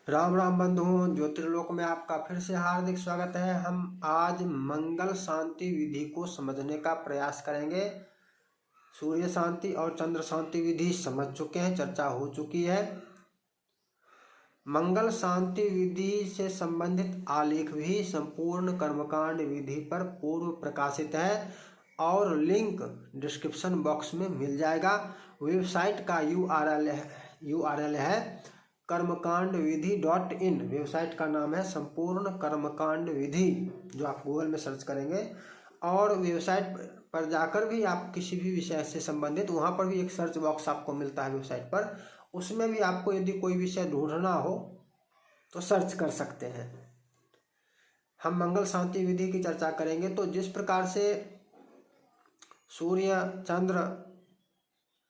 राम राम बंधुओं, ज्योतिर्लोक में आपका फिर से हार्दिक स्वागत है। हम आज मंगल शांति विधि को समझने का प्रयास करेंगे। सूर्य शांति और चंद्र शांति विधि समझ चुके हैं, चर्चा हो चुकी है। मंगल शांति विधि से संबंधित आलेख भी संपूर्ण कर्मकांड विधि पर पूर्व प्रकाशित है और लिंक डिस्क्रिप्शन बॉक्स में मिल जाएगा। वेबसाइट का यूआरएल है कर्मकांड विधि .in। वेबसाइट का नाम है संपूर्ण कर्मकांड विधि, जो आप गूगल में सर्च करेंगे। और वेबसाइट पर जाकर भी आप किसी भी विषय से संबंधित, वहाँ पर भी एक सर्च बॉक्स आपको मिलता है वेबसाइट पर, उसमें भी आपको यदि कोई विषय ढूंढना हो तो सर्च कर सकते हैं। हम मंगल शांति विधि की चर्चा करेंगे। तो जिस प्रकार से सूर्य चंद्र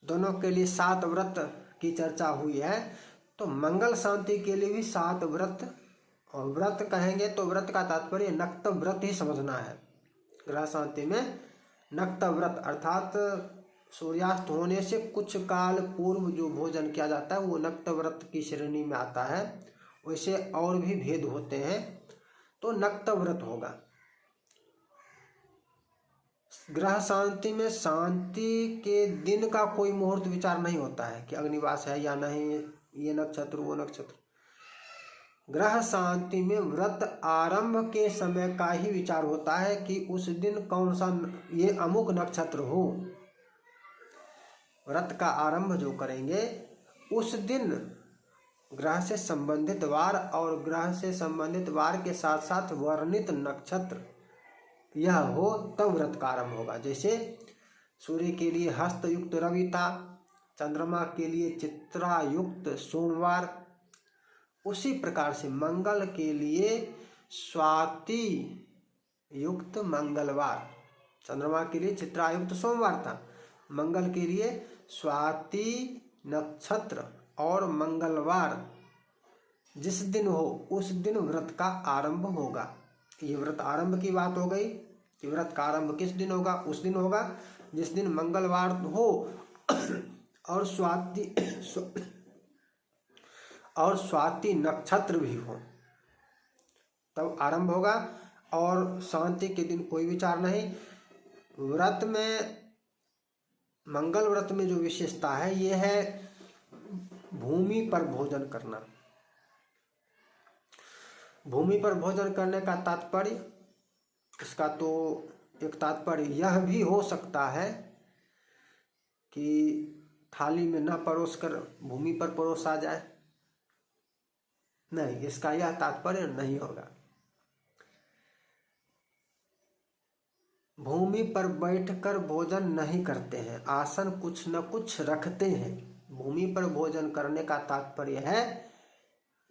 दोनों के लिए 7 व्रत की चर्चा हुई है, तो मंगल शांति के लिए भी 7 व्रत, और व्रत कहेंगे तो व्रत का तात्पर्य नक्त व्रत ही समझना है। ग्रह शांति में नक्त व्रत अर्थात सूर्यास्त होने से कुछ काल पूर्व जो भोजन किया जाता है वो नक्त व्रत की श्रेणी में आता है। वैसे और भी भेद होते हैं, तो नक्त व्रत होगा। ग्रह शांति में शांति के दिन का कोई मुहूर्त विचार नहीं होता है कि अग्निवास है या नहीं, ये नक्षत्र वो नक्षत्र। ग्रह शांति में व्रत आरंभ के समय का ही विचार होता है कि उस दिन कौन सा ये अमुक नक्षत्र हो। व्रत का आरंभ जो करेंगे उस दिन ग्रह से संबंधित वार और ग्रह से संबंधित वार के साथ साथ वर्णित नक्षत्र यह हो, तब व्रत का आरंभ होगा। जैसे सूर्य के लिए हस्तयुक्त रवि था, चंद्रमा के लिए चित्रा युक्त सोमवार, उसी प्रकार से मंगल के लिए स्वाति युक्त मंगलवार। चंद्रमा के लिए चित्रा युक्त सोमवार था, मंगल के लिए स्वाति नक्षत्र और मंगलवार जिस दिन हो उस दिन व्रत का आरंभ होगा। ये व्रत आरंभ की बात हो गई कि व्रत का आरंभ किस दिन होगा। उस दिन होगा जिस दिन मंगलवार हो और स्वाति नक्षत्र भी हो, तब आरंभ होगा। और शांति के दिन कोई विचार नहीं। व्रत में, मंगल व्रत में जो विशेषता है ये है भूमि पर भोजन करना। भूमि पर भोजन करने का तात्पर्य, इसका तो एक तात्पर्य यह भी हो सकता है कि थाली में न परोस कर भूमि पर परोसा जाए, नहीं, इसका यह तात्पर्य नहीं होगा। भूमि पर बैठकर भोजन नहीं करते हैं, आसन कुछ न कुछ रखते हैं। भूमि पर भोजन करने का तात्पर्य है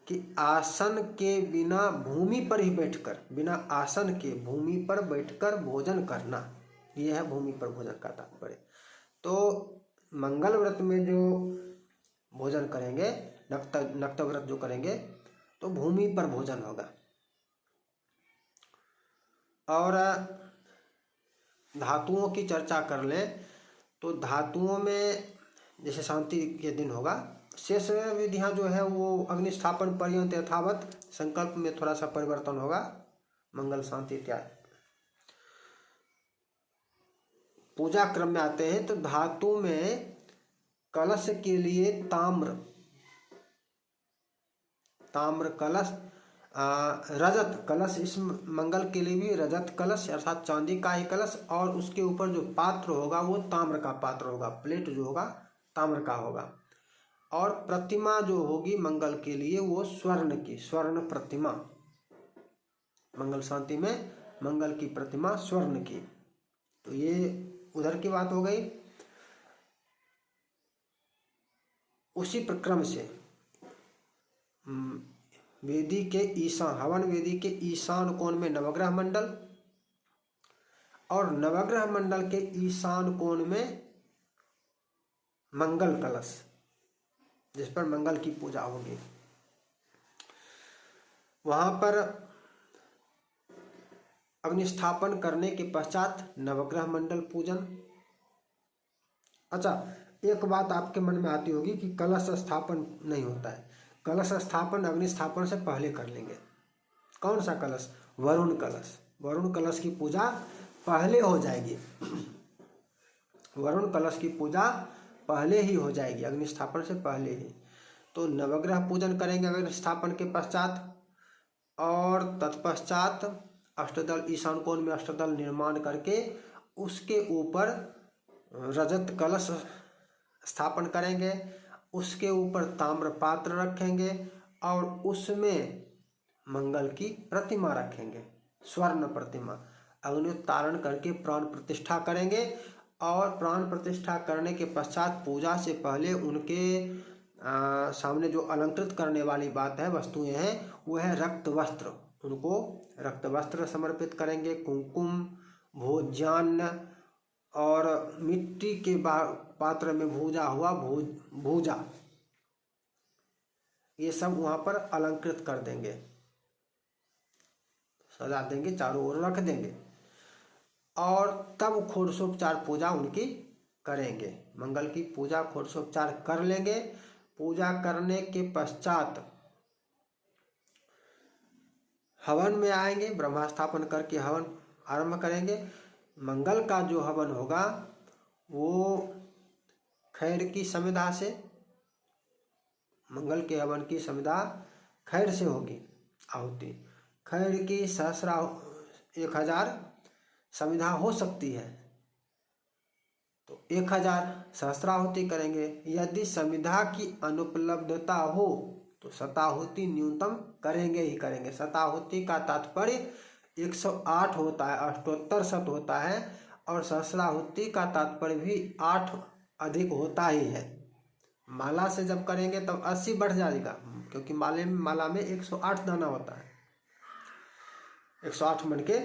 कि आसन के बिना भूमि पर ही बैठकर, बिना आसन के भूमि पर बैठकर भोजन करना, यह है भूमि पर भोजन का तात्पर्य। तो मंगल व्रत में जो भोजन करेंगे, नक्त व्रत जो करेंगे, तो भूमि पर भोजन होगा। और धातुओं की चर्चा कर लें तो धातुओं में जैसे शांति के दिन होगा, शेष विधियां जो है वो अग्निस्थापन पर्यंत यथावत, संकल्प में थोड़ा सा परिवर्तन होगा, मंगल शांति इत्यादि। पूजा क्रम में आते हैं तो धातु में कलश के लिए ताम्र कलश, रजत कलश, इस मंगल के लिए भी रजत कलश अर्थात चांदी का ही कलश, और उसके ऊपर जो पात्र होगा वो ताम्र का पात्र होगा, प्लेट जो होगा ताम्र का होगा। और प्रतिमा जो होगी मंगल के लिए वो स्वर्ण प्रतिमा। मंगल शांति में मंगल की प्रतिमा स्वर्ण की। तो ये उधर की बात हो गई। उसी क्रम से वेदी के ईशान, हवन वेदी के ईशान कोण में नवग्रह मंडल, और नवग्रह मंडल के ईशान कोण में मंगल कलश, जिस पर मंगल की पूजा होगी। वहां पर अग्निस्थापन करने के पश्चात नवग्रह मंडल पूजन। अच्छा, एक बात आपके मन में आती होगी कि कलश स्थापन नहीं होता है। कलश स्थापन अग्नि स्थापन से पहले कर लेंगे। कौन सा कलश? वरुण कलश। वरुण कलश की पूजा पहले हो जाएगी। वरुण कलश की पूजा पहले ही हो जाएगी, अग्नि स्थापन से पहले ही। तो नवग्रह पूजन करेंगे अग्नि स्थापन के पश्चात, और तत्पश्चात अष्टदल ईशान कोण में अष्टदल निर्माण करके उसके ऊपर रजत कलश स्थापन करेंगे। उसके ऊपर ताम्र पात्र रखेंगे और उसमें मंगल की प्रतिमा रखेंगे, स्वर्ण प्रतिमा। अग्निउत्तारण करके प्राण प्रतिष्ठा करेंगे और प्राण प्रतिष्ठा करने के पश्चात पूजा से पहले उनके सामने जो अलंकृत करने वाली बात है, वस्तुएं हैं, वो है रक्त वस्त्र। उनको रक्त वस्त्र समर्पित करेंगे, कुमकुम, भोज्यान्न और मिट्टी के पात्र में भूजा हुआ भूजा, ये सब वहाँ पर अलंकृत कर देंगे, सजा देंगे, चारों ओर रख देंगे और तब षोडशोपचार पूजा उनकी करेंगे। मंगल की पूजा षोडशोपचार कर लेंगे। पूजा करने के पश्चात हवन में आएंगे, ब्रह्मास्थापन करके हवन आरंभ करेंगे। मंगल का जो हवन होगा वो खैर की समिधा से, मंगल के हवन की समिधा खैर से होगी आहुति। खैर की 1000 समिधा हो सकती है, तो 1000 सहस्राहुति करेंगे। यदि समिधा की अनुपलब्धता हो तो शताहुति न्यूनतम करेंगे ही करेंगे। शताहुति का तात्पर्य 108 होता है, अष्टोत्तर शत होता है, और सहस्राहुति का तात्पर्य भी 8 अधिक होता ही है। माला से जब करेंगे तब 80 बढ़ जाएगा, क्योंकि माला में 108 दाना होता है, 108 मन के।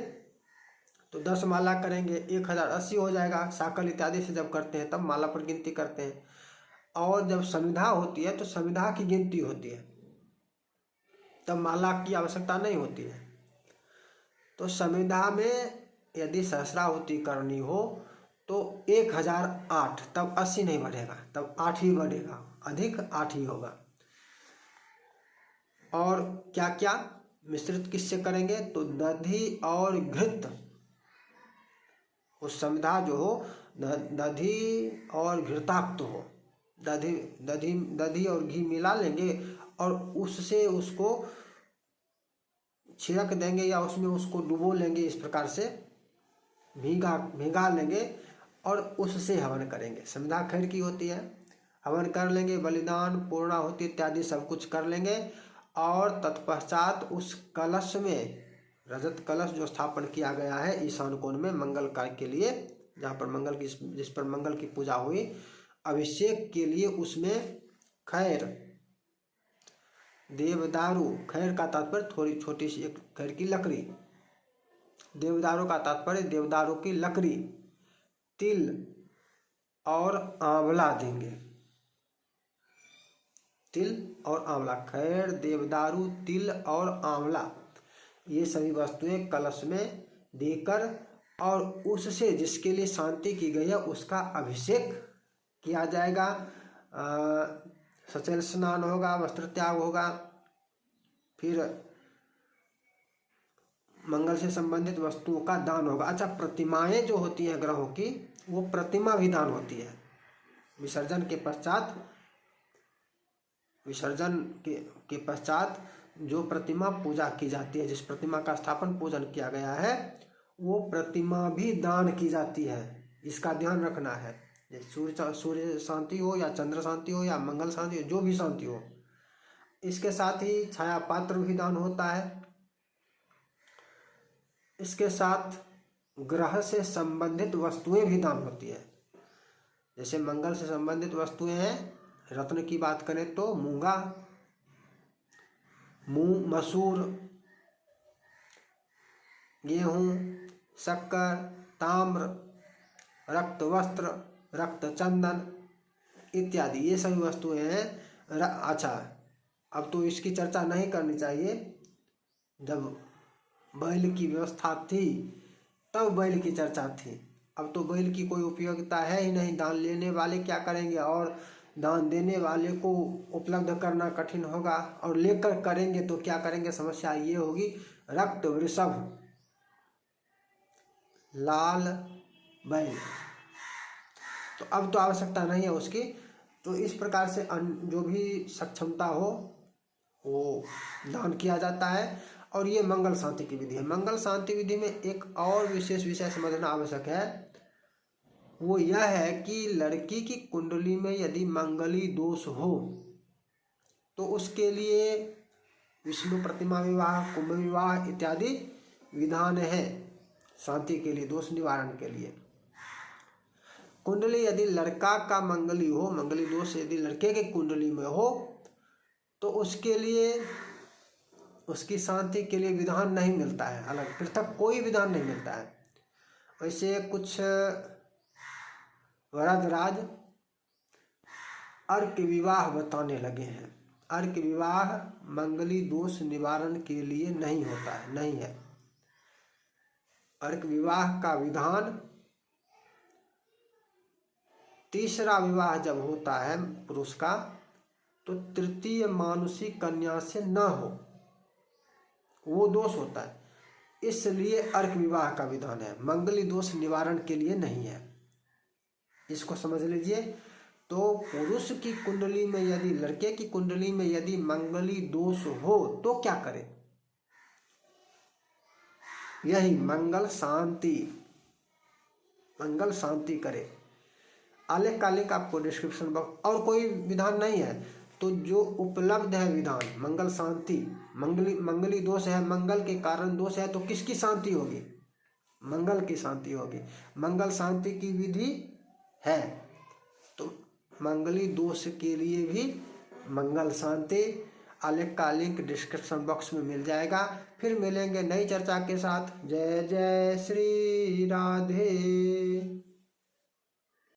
तो 10 माला करेंगे 1080 हो जाएगा। साकल इत्यादि से जब करते हैं तब माला पर गिनती करते हैं। और जब समिधा होती है तो समिधा की गिनती होती है, तब माला की आवश्यकता नहीं होती है। तो समिधा में यदि सहस्राहुति करनी हो तो 1008, तब 80 नहीं बढ़ेगा, तब 8 ही बढ़ेगा, अधिक 8 ही होगा। और क्या क्या मिश्रित किससे करेंगे? तो दधि और घृत, उस समिधा जो हो दधि और घृताक्त हो, दधि और घी मिला लेंगे और उससे उसको छिड़क देंगे या उसमें उसको डुबो लेंगे, इस प्रकार से भिगा लेंगे और उससे हवन करेंगे। समिधा खैर की होती है, हवन कर लेंगे, बलिदान पूर्णाहुति इत्यादि सब कुछ कर लेंगे। और तत्पश्चात उस कलश में, रजत कलश जो स्थापन किया गया है ईशान कोण में मंगल कार्य के लिए, जहाँ पर जिस पर मंगल की पूजा हुई, अभिषेक के लिए उसमें खैर, देवदारू, खैर का तात्पर्य थोड़ी छोटी सी एक खैर की लकड़ी, देवदारू का तात्पर्य देवदारू की लकड़ी, तिल और आंवला देंगे। तिल और आंवला, खैर, देवदारू, तिल और आंवला, ये सभी वस्तुएं कलश में देकर और उससे जिसके लिए शांति की गई है उसका अभिषेक किया जाएगा। सचल स्नान होगा, वस्त्र त्याग होगा, फिर मंगल से संबंधित वस्तुओं का दान होगा। अच्छा, प्रतिमाएं जो होती हैं ग्रहों की, वो प्रतिमा भी दान होती है। विसर्जन के पश्चात जो प्रतिमा पूजा की जाती है, जिस प्रतिमा का स्थापन पूजन किया गया है, वो प्रतिमा भी दान की जाती है। इसका ध्यान रखना है। सूर्य शांति हो या चंद्र शांति हो या मंगल शांति हो, जो भी शांति हो। इसके साथ ही छाया पात्र भी दान होता है। इसके साथ ग्रह से संबंधित वस्तुएं भी दान होती है। जैसे मंगल से संबंधित वस्तुएं हैं, रत्न की बात करें तो मूंगा, मसूर, गेहूं, शक्कर, ताम्र, रक्त वस्त्र, रक्त चंदन इत्यादि, ये सभी वस्तुएं हैं। अच्छा, अब तो इसकी चर्चा नहीं करनी चाहिए। जब बैल की व्यवस्था थी तब बैल की चर्चा थी। अब तो बैल की कोई उपयोगिता है ही नहीं, दान लेने वाले क्या करेंगे। और दान देने वाले को उपलब्ध करना कठिन होगा, और लेकर करेंगे तो क्या करेंगे, समस्या ये होगी, रक्त वृषभ लाल बैल। तो अब तो आवश्यकता नहीं है उसकी। तो इस प्रकार से जो भी सक्षमता हो वो दान किया जाता है। और ये मंगल शांति की विधि है। मंगल शांति विधि में एक और विशेष विषय समझना आवश्यक है, वो यह है कि लड़की की कुंडली में यदि मंगली दोष हो तो उसके लिए विष्णु प्रतिमा विवाह, कुंभ विवाह इत्यादि विधान है शांति के लिए, दोष निवारण के लिए। कुंडली यदि लड़का का मंगली हो, मंगली दोष यदि लड़के के कुंडली में हो तो उसके लिए, उसकी शांति के लिए विधान नहीं मिलता है, अलग पृथक कोई विधान नहीं मिलता है। वैसे कुछ वरदराज अर्क विवाह बताने लगे हैं। अर्क विवाह मंगली दोष निवारण के लिए नहीं होता है, नहीं है। अर्क विवाह का विधान तीसरा विवाह जब होता है पुरुष का तो तृतीय मानुषी कन्या से न हो, वो दोष होता है, इसलिए अर्क विवाह का विधान है, मंगली दोष निवारण के लिए नहीं है। इसको समझ लीजिए। तो पुरुष की कुंडली में यदि, लड़के की कुंडली में यदि मंगली दोष हो तो क्या करे, यही मंगल शांति करे। आलेख कालिक आपको डिस्क्रिप्शन बॉक्स, और कोई विधान नहीं है तो जो उपलब्ध है विधान, मंगल शांति, मंगली दोष है, मंगल के कारण दोष है तो किसकी शांति होगी, मंगल की शांति होगी। मंगल शांति की विधि है तो मंगली दोष के लिए भी मंगल शांति। आलेख का लिंक डिस्क्रिप्शन बॉक्स में मिल जाएगा। फिर मिलेंगे नई चर्चा के साथ। जय जय श्री राधे।